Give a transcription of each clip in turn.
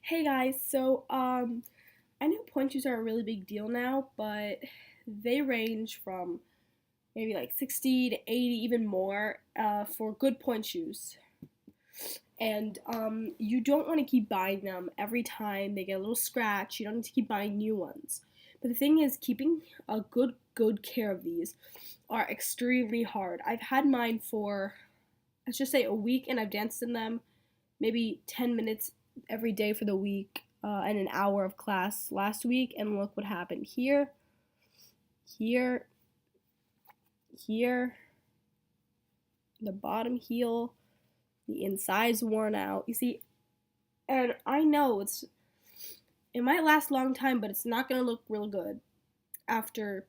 Hey guys, I know point shoes are a really big deal now, but they range from maybe like 60 to 80, even more, for good point shoes. And you don't want to keep buying them every time they get a little scratch. You don't need to keep buying new ones. But the thing is, keeping a good care of these are extremely hard. I've had mine for, let's just say, a week, and I've danced in them maybe 10 minutes every day for the week, and an hour of class last week, and look what happened here, here, here, the bottom heel, the inside's worn out. You see, and I know it might last a long time, but it's not gonna look real good after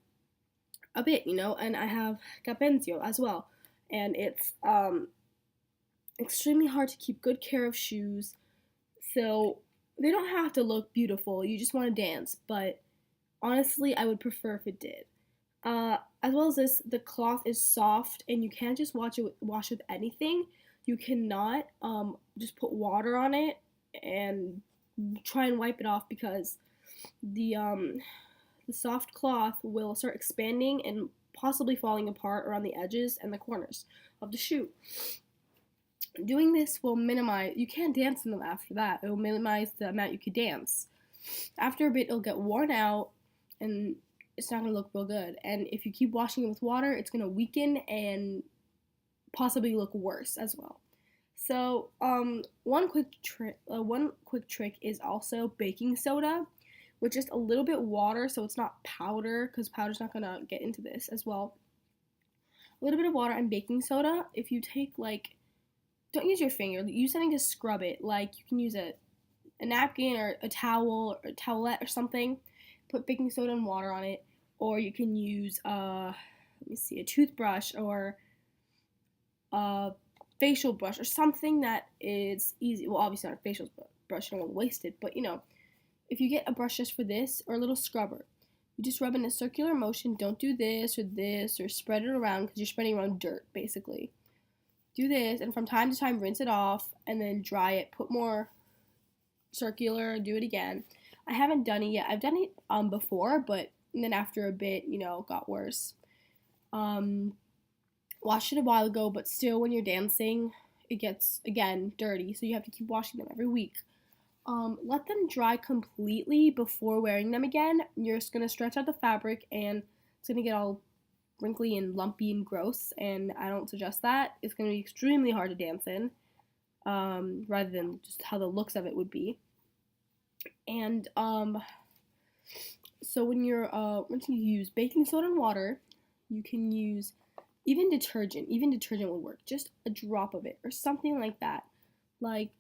a bit, and I have capenzio as well, and it's extremely hard to keep good care of shoes. So they don't have to look beautiful. You just want to dance, but honestly, I would prefer if it did. As well as this, the cloth is soft, and you can't just wash with anything. You cannot just put water on it and try and wipe it off, because the um, the soft cloth will start expanding and possibly falling apart around the edges and the corners of the shoe. Doing this will minimize, you can't dance in them after that. It will minimize the amount you could dance. After a bit, it'll get worn out, and it's not going to look real good. And if you keep washing it with water, it's going to weaken and possibly look worse as well. So, one quick trick is also baking soda with just a little bit water, so it's not powder, because powder's not gonna get into this as well. A little bit of water and baking soda. If you take, like, don't use your finger, use something to scrub it. Like, you can use a napkin or a towel or a towelette or something. Put baking soda and water on it, or you can use a toothbrush or a facial brush or something that is easy. Well, obviously not a facial brush, you don't want to waste it, but if you get a brush just for this, or a little scrubber, you just rub in a circular motion. Don't do this or spread it around, because you're spreading around dirt basically. Do this, and from time to time rinse it off, and then dry it. Put more circular, do it again. I haven't done it yet. I've done it before, but then after a bit, it got worse. Um, Washed it a while ago, but still, when you're dancing, it gets, again, dirty, so you have to keep washing them every week. Let them dry completely before wearing them again. You're just gonna stretch out the fabric, and it's gonna get all wrinkly and lumpy and gross, and I don't suggest that. It's gonna be extremely hard to dance in, rather than just how the looks of it would be. And so once you use baking soda and water, you can use even detergent. Even detergent would work. Just a drop of it or something like that. Like,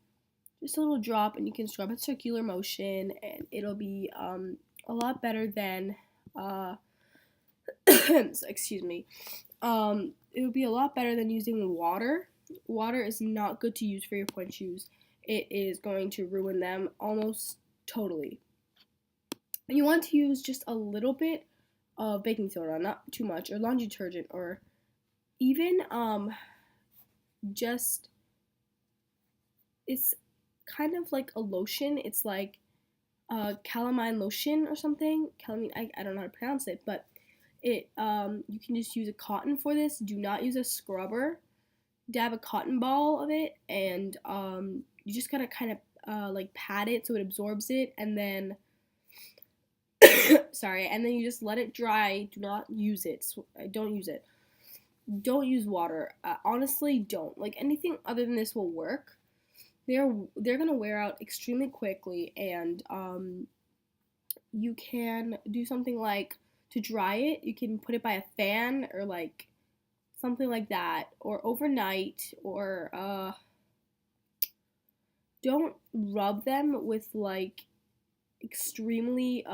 just a little drop, and you can scrub in circular motion, and it'll be a lot better than excuse me. It'll be a lot better than using water. Water is not good to use for your point shoes. It is going to ruin them almost totally. And you want to use just a little bit of baking soda, not too much, or laundry detergent, or even just, it's kind of like a lotion. It's like calamine lotion or something. Calamine, I don't know how to pronounce it, but you can just use a cotton for this. Do not use a scrubber. Dab a cotton ball of it, and you just gotta kind of like pat it so it absorbs it, and then sorry, and then you just let it dry. Do not use it. Don't use it. Don't use water. Honestly, don't. Like, anything other than this will work. They're gonna wear out extremely quickly, and you can do something like, to dry it, you can put it by a fan, or like something like that, or overnight, or don't rub them with like extremely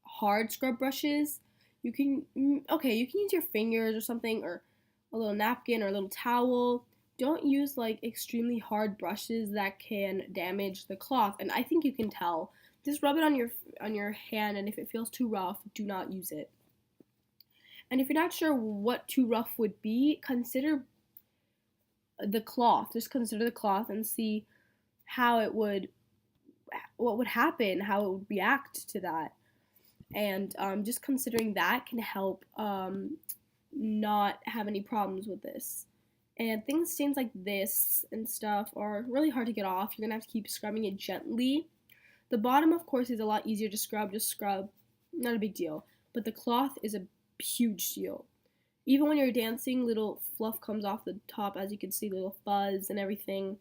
hard scrub brushes. You can you can use your fingers or something, or a little napkin or a little towel. Don't use like extremely hard brushes that can damage the cloth, and I think you can tell. Just rub it on your hand, and if it feels too rough, do not use it. And if you're not sure what too rough would be, consider the cloth. Just consider the cloth and see how it would what would happen, how it would react to that. And just considering that can help not have any problems with this. And stains like this and stuff are really hard to get off. You're gonna have to keep scrubbing it gently. The bottom, of course, is a lot easier to scrub. Just scrub, not a big deal. But the cloth is a huge deal. Even when you're dancing, little fluff comes off the top, as you can see, little fuzz and everything.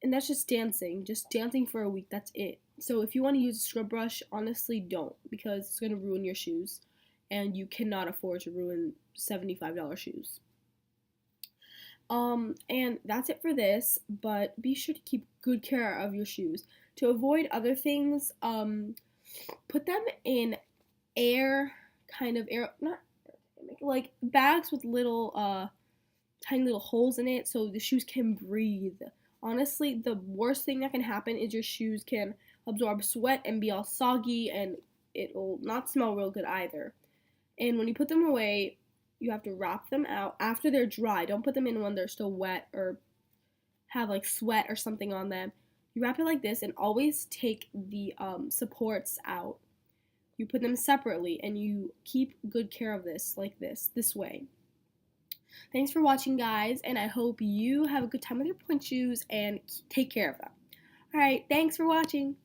And that's just dancing for a week. That's it. So if you want to use a scrub brush, honestly, don't, because it's gonna ruin your shoes, and you cannot afford to ruin $75 shoes. And that's it for this, but be sure to keep good care of your shoes. To avoid other things, put them in not like bags with little, tiny little holes in it so the shoes can breathe. Honestly, the worst thing that can happen is your shoes can absorb sweat and be all soggy, and it'll not smell real good either. And when you put them away, you have to wrap them out after they're dry. Don't put them in when they're still wet or have like sweat or something on them. You wrap it like this, and always take the supports out. You put them separately, and you keep good care of this like this way. Thanks for watching, guys, and I hope you have a good time with your pointe shoes and take care of them. Alright, thanks for watching.